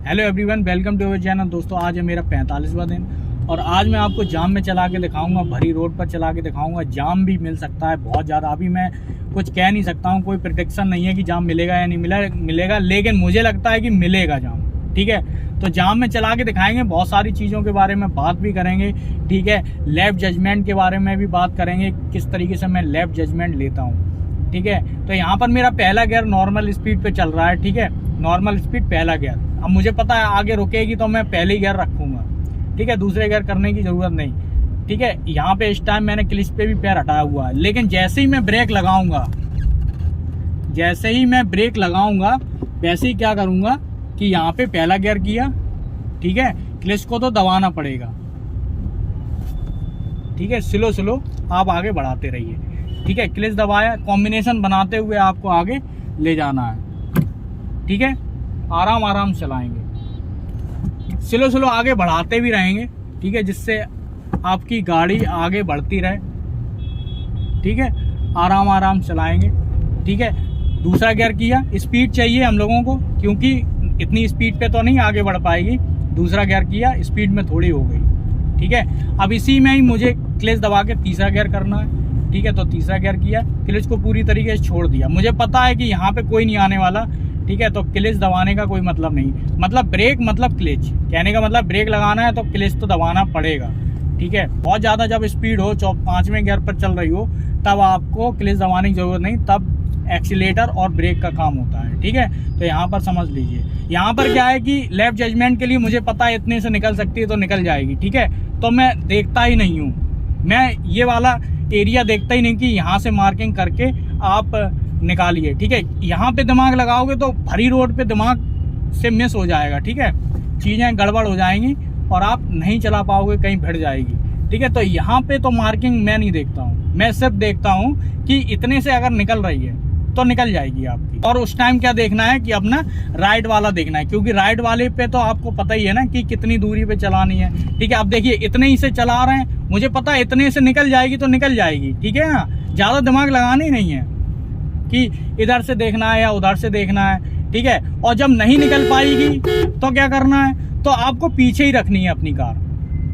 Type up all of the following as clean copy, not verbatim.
Hello everyone, welcome to our channel. दोस्तों, आज है मेरा 45वां दिन और आज मैं आपको जाम में चला के दिखाऊंगा, भरी रोड पर चला के दिखाऊंगा। जाम भी मिल सकता है बहुत ज़्यादा, अभी मैं कुछ कह नहीं सकता हूँ, कोई प्रेडिक्शन नहीं है कि जाम मिलेगा या नहीं मिलेगा, लेकिन मुझे लगता है कि मिलेगा जाम। ठीक है, तो जाम में चला के दिखाएंगे, बहुत सारी चीज़ों के बारे में बात भी करेंगे। ठीक है, लेफ्ट जजमेंट के बारे में भी बात करेंगे, किस तरीके से मैं लेफ्ट जजमेंट लेता हूँ। ठीक है, तो यहाँ पर मेरा पहला गियर नॉर्मल स्पीड पे चल रहा है। ठीक है, नॉर्मल स्पीड पहला गियर। अब मुझे पता है आगे रुकेगी तो मैं पहले गियर रखूंगा। ठीक है, दूसरे गियर करने की जरूरत नहीं। ठीक है, यहाँ पे इस टाइम मैंने क्लिच पे भी पैर हटाया हुआ है, लेकिन जैसे ही मैं ब्रेक लगाऊंगा वैसे ही क्या करूंगा कि यहाँ पे पहला गियर किया। ठीक है, क्लिच को तो दबाना पड़ेगा। ठीक है, स्लो आप आगे बढ़ाते रहिए। ठीक है, क्लिच दबाया, कॉम्बिनेशन बनाते हुए आपको आगे ले जाना है। ठीक है, आराम चलाएंगे, स्लो आगे बढ़ाते भी रहेंगे। ठीक है, जिससे आपकी गाड़ी आगे बढ़ती रहे। ठीक है, आराम चलाएंगे। ठीक है, दूसरा गियर किया, स्पीड चाहिए हम लोगों को, क्योंकि इतनी स्पीड पे तो नहीं आगे बढ़ पाएगी। दूसरा गियर किया, स्पीड में थोड़ी हो गई। ठीक है, अब इसी में ही मुझे क्लच दबा के तीसरा गियर करना है। ठीक है, तो तीसरा गियर किया, क्लच को पूरी तरीके से छोड़ दिया। मुझे पता है कि यहाँ पे कोई नहीं आने वाला। ठीक है, तो क्लच दबाने का कोई मतलब नहीं, मतलब ब्रेक मतलब क्लच, कहने का मतलब ब्रेक लगाना है तो क्लच तो दबाना पड़ेगा। ठीक है, बहुत ज़्यादा जब स्पीड हो, 5वें गियर पर चल रही हो, तब आपको क्लच दबाने की जरूरत नहीं, तब एक्सीलेटर और ब्रेक का काम होता है। ठीक है, तो यहाँ पर समझ लीजिए। यहाँ पर क्या है कि लेफ्ट जजमेंट के लिए मुझे पता है इतने से निकल सकती है तो निकल जाएगी। ठीक है, तो मैं देखता ही नहीं हूँ, मैं ये वाला एरिया देखता ही नहीं कि यहाँ से मार्किंग करके आप निकालिए। ठीक है, यहाँ पे दिमाग लगाओगे तो भरी रोड पे दिमाग से मिस हो जाएगा। ठीक है, चीज़ें गड़बड़ हो जाएंगी और आप नहीं चला पाओगे, कहीं भिड़ जाएगी। ठीक है, तो यहाँ पे तो मार्किंग मैं नहीं देखता हूँ, मैं सिर्फ देखता हूँ कि इतने से अगर निकल रही है तो निकल जाएगी आपकी। और उस टाइम क्या देखना है कि अपना राइट वाला देखना है, क्योंकि राइट वाले पे तो आपको पता ही है ना कि कितनी दूरी पे चलानी है। ठीक है, अब देखिए इतने ही से चला रहे हैं, मुझे पता है इतने से निकल जाएगी तो निकल जाएगी। ठीक है ना, ज़्यादा दिमाग लगाना ही नहीं है कि इधर से देखना है या उधर से देखना है। ठीक है, और जब नहीं निकल पाएगी तो क्या करना है, तो आपको पीछे ही रखनी है अपनी कार।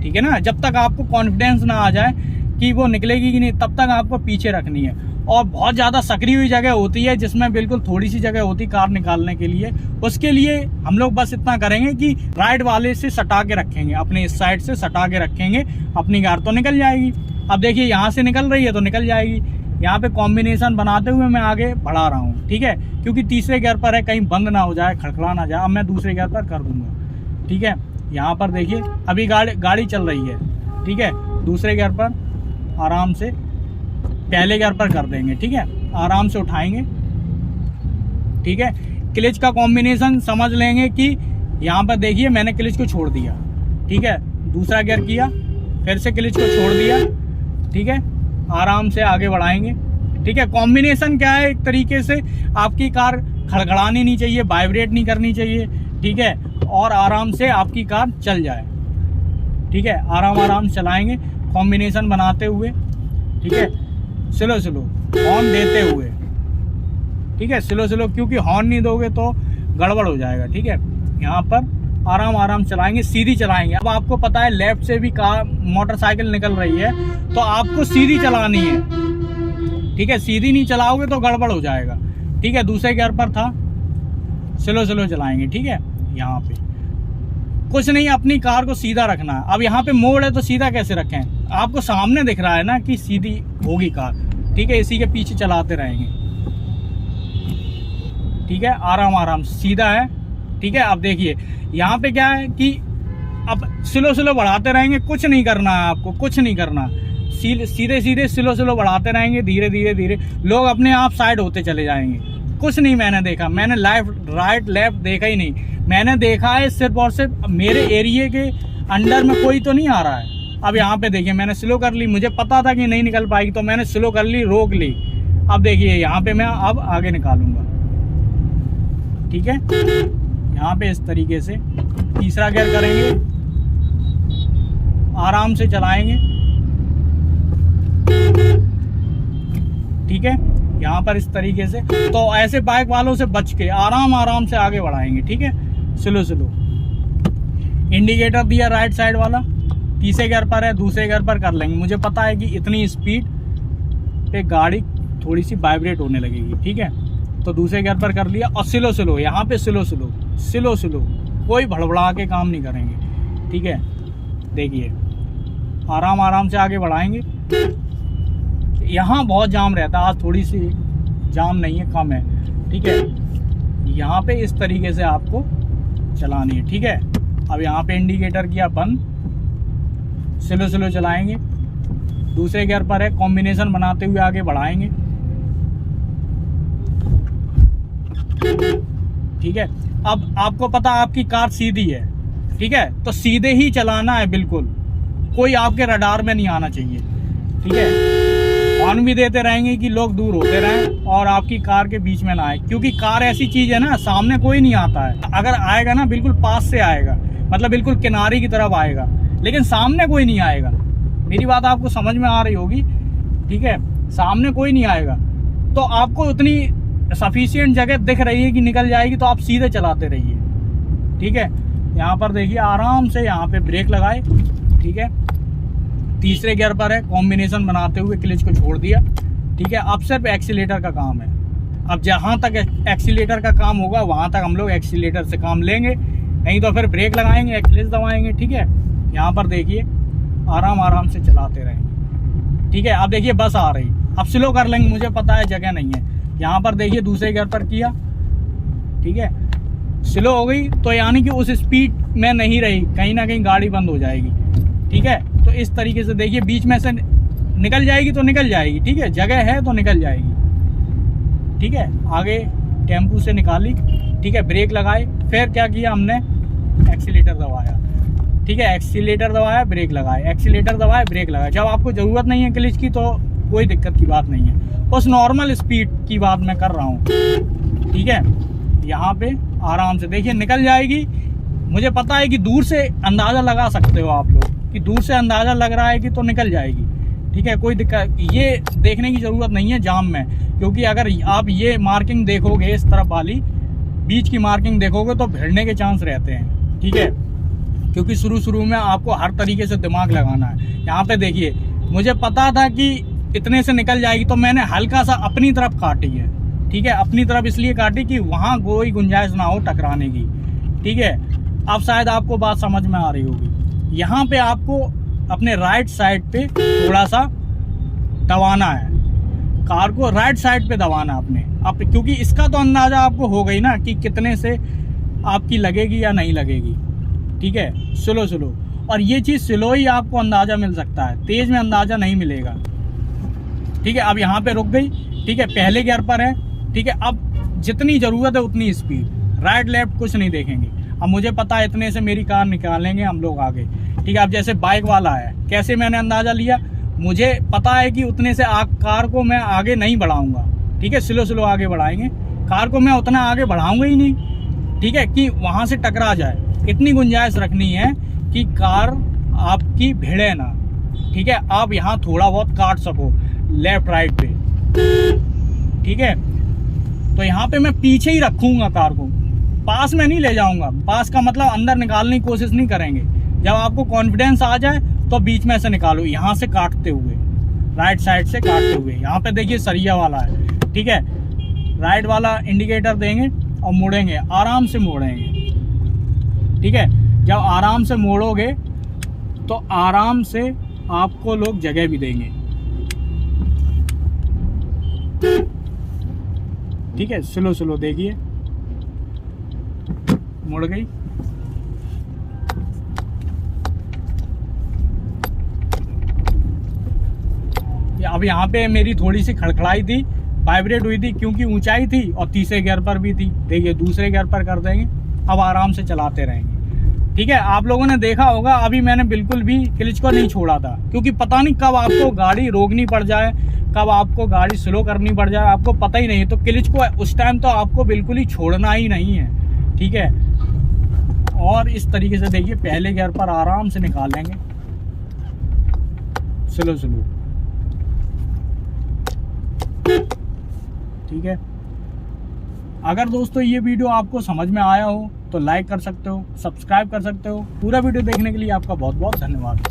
ठीक है ना, जब तक आपको कॉन्फिडेंस ना आ जाए कि वो निकलेगी कि नहीं, तब तक आपको पीछे रखनी है। और बहुत ज़्यादा सकरी हुई जगह होती है जिसमें बिल्कुल थोड़ी सी जगह होती कार निकालने के लिए, उसके लिए हम लोग बस इतना करेंगे कि राइट वाले से सटा के रखेंगे, अपने इस साइड से सटा के रखेंगे, अपनी कार तो निकल जाएगी। अब देखिए यहाँ से निकल रही है तो निकल जाएगी। यहाँ पे कॉम्बिनेशन बनाते हुए मैं आगे बढ़ा रहा हूँ। ठीक है, क्योंकि तीसरे गियर पर है, कहीं बंद ना हो जाए, खड़खड़ा ना जाए। अब मैं दूसरे गियर पर कर दूंगा। ठीक है, यहाँ पर देखिए अभी गाड़ी चल रही है। ठीक है, दूसरे गियर पर आराम से पहले गियर पर कर देंगे। ठीक है, आराम से उठाएंगे। ठीक है, क्लच का कॉम्बिनेशन समझ लेंगे कि यहाँ पर देखिए मैंने क्लच को छोड़ दिया। ठीक है, दूसरा गियर किया, फिर से क्लच को छोड़ दिया। ठीक है, आराम से आगे बढ़ाएंगे। ठीक है, कॉम्बिनेशन क्या है, एक तरीके से आपकी कार खड़खड़ानी नहीं चाहिए, वाइब्रेट नहीं करनी चाहिए। ठीक है, और आराम से आपकी कार चल जाए। ठीक है, आराम चलाएंगे कॉम्बिनेशन बनाते हुए। ठीक है, स्लो हॉर्न देते हुए। ठीक है, स्लो क्योंकि हॉर्न नहीं दोगे तो गड़बड़ हो जाएगा। ठीक है, यहाँ पर आराम चलाएंगे, सीधी चलाएंगे। अब आपको पता है लेफ्ट से भी कार मोटरसाइकिल निकल रही है तो आपको सीधी चलानी है। ठीक है, सीधी नहीं चलाओगे तो गड़बड़ हो जाएगा। ठीक है, दूसरे गियर पर था, स्लो चलाएंगे। ठीक है, यहाँ पे कुछ नहीं, अपनी कार को सीधा रखना है। अब यहाँ पे मोड़ है तो सीधा कैसे रखें, आपको सामने दिख रहा है ना कि सीधी होगी कार। ठीक है, इसी के पीछे चलाते रहेंगे। ठीक है, आराम सीधा है। ठीक है, अब देखिए यहाँ पे क्या है कि अब स्लो बढ़ाते रहेंगे, कुछ नहीं करना है आपको, कुछ नहीं करना, सीधे स्लो बढ़ाते रहेंगे। धीरे लोग अपने आप साइड होते चले जाएंगे। कुछ नहीं मैंने देखा, मैंने राइट लेफ्ट देखा ही नहीं, मैंने देखा है सिर्फ और सिर्फ मेरे एरिया के अंडर में कोई तो नहीं आ रहा है। अब यहाँ पे देखिए मैंने स्लो कर ली, मुझे पता था कि नहीं निकल पाएगी तो मैंने स्लो कर ली, रोक ली। अब देखिए यहाँ पे मैं अब आगे निकालूंगा। ठीक है, यहाँ पे इस तरीके से तीसरा गियर करेंगे, आराम से चलाएंगे। ठीक है, यहाँ पर इस तरीके से, तो ऐसे बाइक वालों से बच के आराम से आगे बढ़ाएंगे। ठीक है, स्लो इंडिकेटर दिया राइट साइड वाला, तीसरे गियर पर है, दूसरे गियर पर कर लेंगे। मुझे पता है कि इतनी स्पीड पे गाड़ी थोड़ी सी वाइब्रेट होने लगेगी, ठीक है। तो दूसरे गियर पर कर लिया और स्लो स्लो, यहाँ पे स्लो स्लो स्लो स्लो, कोई भड़बड़ा के काम नहीं करेंगे, ठीक है। देखिए आराम आराम से आगे बढ़ाएंगे। यहाँ बहुत जाम रहता है, आज थोड़ी सी जाम नहीं है, कम है, ठीक है। यहाँ पे इस तरीके से आपको चलानी है, ठीक है। अब यहाँ पे इंडिकेटर किया बंद, स्लो स्लो चलाएंगे। दूसरे गियर पर है, कॉम्बिनेशन बनाते हुए आगे बढ़ाएंगे, ठीक है। अब आपको पता आपकी कार सीधी है, ठीक है, तो सीधे ही चलाना है, बिल्कुल कोई आपके रडार में नहीं आना चाहिए, ठीक है। हॉर्न भी देते रहेंगे कि लोग दूर होते रहें और आपकी कार के बीच में ना आए, क्योंकि कार ऐसी चीज है ना, सामने कोई नहीं आता है। अगर आएगा ना बिल्कुल पास से आएगा, मतलब बिल्कुल किनारे की तरफ आएगा, लेकिन सामने कोई नहीं आएगा। मेरी बात आपको समझ में आ रही होगी, ठीक है। सामने कोई नहीं आएगा, तो आपको उतनी सफिशिएंट जगह दिख रही है कि निकल जाएगी, तो आप सीधे चलाते रहिए, ठीक है। यहाँ पर देखिए आराम से यहाँ पे ब्रेक लगाए, ठीक है। तीसरे गियर पर है, कॉम्बिनेशन बनाते हुए क्लच को छोड़ दिया, ठीक है। अब सिर्फ एक्सीलेटर का काम है। अब जहाँ तक एक्सीलेटर का काम होगा वहाँ तक हम लोग एक्सीलेटर से काम लेंगे, नहीं तो फिर ब्रेक लगाएंगे, क्लच दबाएंगे, ठीक है। यहाँ पर देखिए आराम आराम से चलाते रहेंगे, ठीक है। अब देखिए बस आ रही, अब स्लो कर लेंगे, मुझे पता है जगह नहीं है। यहाँ पर देखिए दूसरे गियर पर किया, ठीक है, स्लो हो गई, तो यानी कि उस स्पीड में नहीं रही, कहीं ना कहीं गाड़ी बंद हो जाएगी, ठीक है। तो इस तरीके से देखिए बीच में से निकल जाएगी तो निकल जाएगी, ठीक है, जगह है तो निकल जाएगी, ठीक है। आगे टेम्पू से निकाली, ठीक है, ब्रेक लगाए, फिर क्या किया हमने, एक्सीलेटर दबाया, ठीक है। एक्सीलेटर दबाया, ब्रेक लगाया, एक्सीलेटर दबाया, ब्रेक लगाया। जब आपको जरूरत नहीं है क्लच की तो कोई दिक्कत की बात नहीं है, उस नॉर्मल स्पीड की बात मैं कर रहा हूँ, ठीक है। यहाँ पे आराम से देखिए निकल जाएगी। मुझे पता है कि दूर से अंदाजा लगा सकते हो आप लोग कि दूर से अंदाजा लग रहा है कि तो निकल जाएगी, ठीक है। कोई दिक्कत ये देखने की जरूरत नहीं है जाम में, क्योंकि अगर आप ये मार्किंग देखोगे, इस तरफ वाली बीच की मार्किंग देखोगे तो भिड़ने के चांस रहते हैं, ठीक है। क्योंकि शुरू में आपको हर तरीके से दिमाग लगाना है। यहाँ पे देखिए मुझे पता था कि इतने से निकल जाएगी, तो मैंने हल्का सा अपनी तरफ काटी है, ठीक है। अपनी तरफ इसलिए काटी कि वहां कोई गुंजाइश ना हो टकराने की, ठीक है। अब शायद आपको बात समझ में आ रही होगी। यहाँ पे आपको अपने राइट साइड पे थोड़ा सा दबाना है, कार को राइट साइड पे दबाना अपने आप, क्योंकि इसका तो अंदाजा आपको हो गई ना कि कितने से आपकी लगेगी या नहीं लगेगी, ठीक है। स्लो स्लो, और ये चीज स्लो ही आपको अंदाजा मिल सकता है, तेज में अंदाजा नहीं मिलेगा, ठीक है। अब यहाँ पे रुक गई, ठीक है, पहले गियर पर है, ठीक है। अब जितनी जरूरत है उतनी स्पीड, राइट लेफ्ट कुछ नहीं देखेंगे। अब मुझे पता है इतने से मेरी कार निकालेंगे हम लोग आगे, ठीक है। अब जैसे बाइक वाला है, कैसे मैंने अंदाजा लिया, मुझे पता है कि उतने से कार को मैं आगे नहीं बढ़ाऊंगा, ठीक है। स्लो स्लो आगे बढ़ाएंगे, कार को मैं उतना आगे बढ़ाऊंगा ही नहीं, ठीक है, कि वहां से टकरा जाए। इतनी गुंजाइश रखनी है कि कार आपकी भिड़े ना, ठीक है। आप यहाँ थोड़ा बहुत काट सको लेफ्ट राइट पे, ठीक है। तो यहाँ पे मैं पीछे ही रखूंगा कार को, पास में नहीं ले जाऊंगा। पास का मतलब अंदर निकालने की कोशिश नहीं करेंगे। जब आपको कॉन्फिडेंस आ जाए तो बीच में से निकालो, यहाँ से काटते हुए, राइट साइड से काटते हुए। यहाँ पे देखिए सरिया वाला है, ठीक है। राइट वाला इंडिकेटर देंगे और मोड़ेंगे, आराम से मोड़ेंगे, ठीक है। जब आराम से मोड़ोगे तो आराम से आपको लोग जगह भी देंगे, ठीक है। स्लो स्लो देखिए, मुड़ गई, अब यहाँ पे मेरी थोड़ी सी खड़खड़ाई थी, वाइब्रेट हुई थी, क्योंकि ऊंचाई थी और तीसरे गियर पर भी थी। देखिए दूसरे गियर पर कर देंगे, अब आराम से चलाते रहेंगे, ठीक है। आप लोगों ने देखा होगा अभी मैंने बिल्कुल भी क्लच को नहीं छोड़ा था, क्योंकि पता नहीं कब आपको गाड़ी रोकनी पड़ जाए, कब आपको गाड़ी स्लो करनी पड़ जाए, आपको पता ही नहीं। तो क्लच को उस टाइम तो आपको बिल्कुल ही छोड़ना ही नहीं है, ठीक है। और इस तरीके से देखिए पहले गियर पर आराम से निकाल लेंगे, स्लो स्लो, ठीक है। अगर दोस्तों ये वीडियो आपको समझ में आया हो तो लाइक कर सकते हो, सब्सक्राइब कर सकते हो। पूरा वीडियो देखने के लिए आपका बहुत बहुत धन्यवाद।